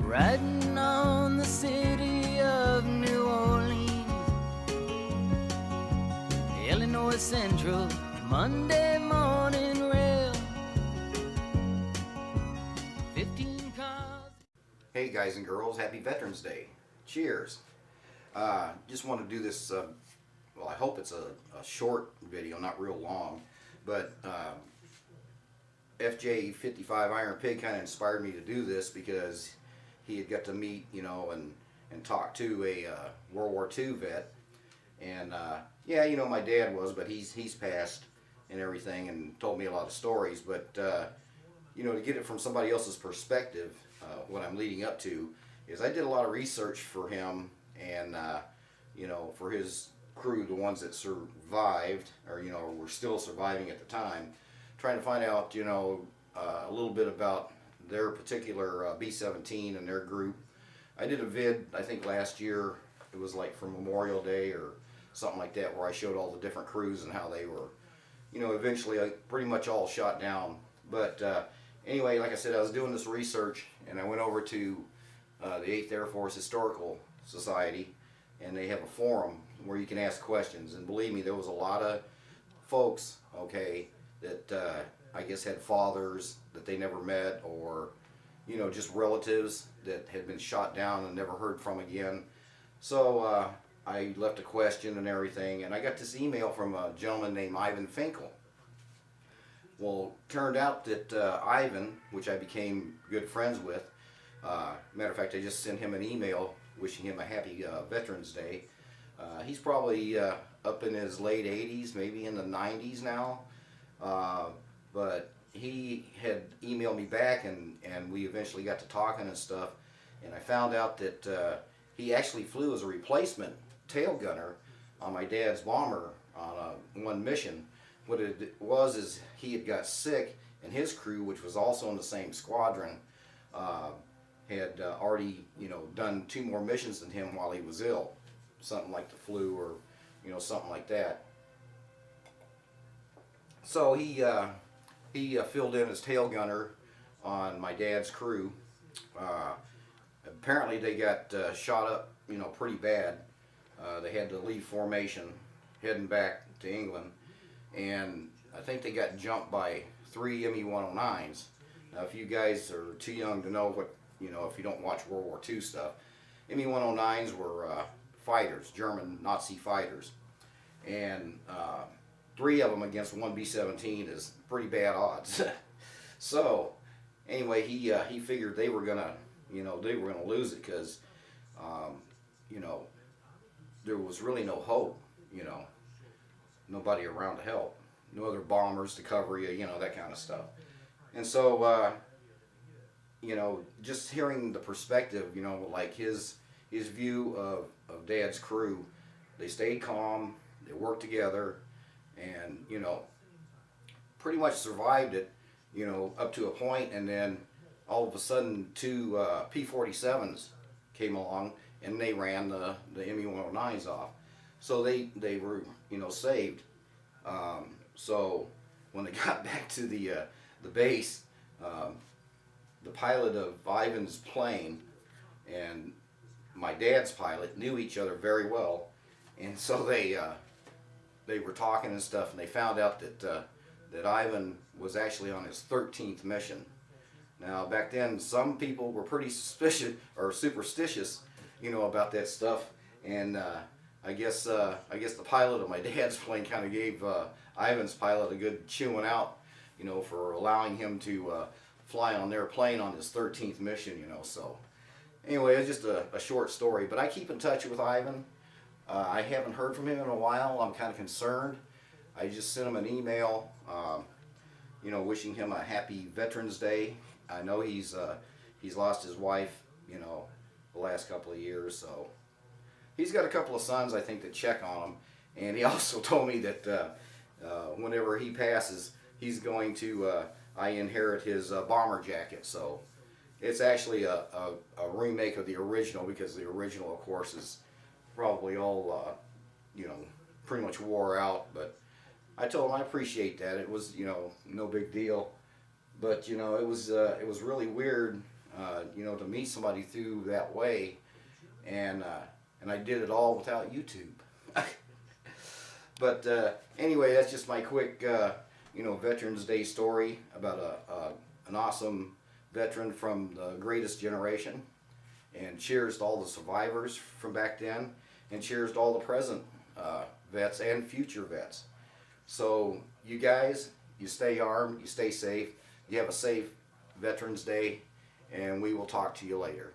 riding on the city of New Orleans, Illinois Central, Monday morning rail, 15 cars. Hey guys and girls, happy Veterans Day. Cheers. Just want to do this, well, I hope it's a short video, not real long, but FJ 55 Iron Pig kind of inspired me to do this because he had got to meet, and talk to a World War II vet. And yeah, my dad was, but he's passed and everything, and told me a lot of stories. But to get it from somebody else's perspective, what I'm leading up to is I did a lot of research for him, and for his crew, the ones that survived, or were still surviving at the time, trying to find out a little bit about their particular B-17 and their group. I did a vid, I think last year, it was like for Memorial Day or something like that, where I showed all the different crews and how they were, eventually pretty much all shot down. But anyway, like I said, I was doing this research, and I went over to the 8th Air Force Historical Society, and they have a forum where you can ask questions. And believe me, there was a lot of folks, okay, that I guess had fathers that they never met, or just relatives that had been shot down and never heard from again. So I left a question and everything, and I got this email from a gentleman named Ivan Finkel. Well, turned out that Ivan, which I became good friends with, matter of fact, I just sent him an email wishing him a happy Veterans Day. He's probably up in his late 80s, maybe in the 90s now. But he had emailed me back, and we eventually got to talking and stuff, and I found out that he actually flew as a replacement tail gunner on my dad's bomber on one mission. What it was is he had got sick, and his crew, which was also in the same squadron, had already done 2 more missions than him while he was ill, something like the flu or something like that. So he filled in as tail gunner on my dad's crew. Apparently they got shot up, pretty bad. They had to leave formation, heading back to England, and I think they got jumped by 3 Me-109s. Now, if you guys are too young to know what, if you don't watch World War II stuff, Me-109s were fighters, German Nazi fighters, and 3 of them against 1 B-17 is pretty bad odds. So anyway, he figured they were gonna lose it, because there was really no hope, nobody around to help, no other bombers to cover you, that kind of stuff. And so just hearing the perspective, like his view of Dad's crew, they stayed calm, they worked together, and pretty much survived it, up to a point, and then all of a sudden 2 P-47s came along, and they ran the Me-109s off. So they were saved. So when they got back to the base, the pilot of Ivan's plane and my dad's pilot knew each other very well, and so they were talking and stuff, and they found out that Ivan was actually on his 13th mission. Now, back then, some people were pretty suspicious or superstitious, about that stuff, and I guess the pilot of my dad's plane kind of gave Ivan's pilot a good chewing out, for allowing him to fly on their plane on his 13th mission, So anyway, it's just a short story, but I keep in touch with Ivan. I haven't heard from him in a while. I'm kind of concerned. I just sent him an email, wishing him a happy Veterans Day. I know he's lost his wife, the last couple of years, so he's got a couple of sons, I think, that check on him. And he also told me that whenever he passes, he's going to I inherit his bomber jacket. So it's actually a remake of the original, because the original, of course, is probably all pretty much wore out. But I told him I appreciate that. It was no big deal. But it was really weird you know, to meet somebody through that way, and I did it all without YouTube. But anyway, that's just my quick, you know, Veterans Day story about an awesome veteran from the greatest generation. And cheers to all the survivors from back then, and cheers to all the present vets and future vets. So you guys, you stay armed, you stay safe, you have a safe Veterans Day, and we will talk to you later.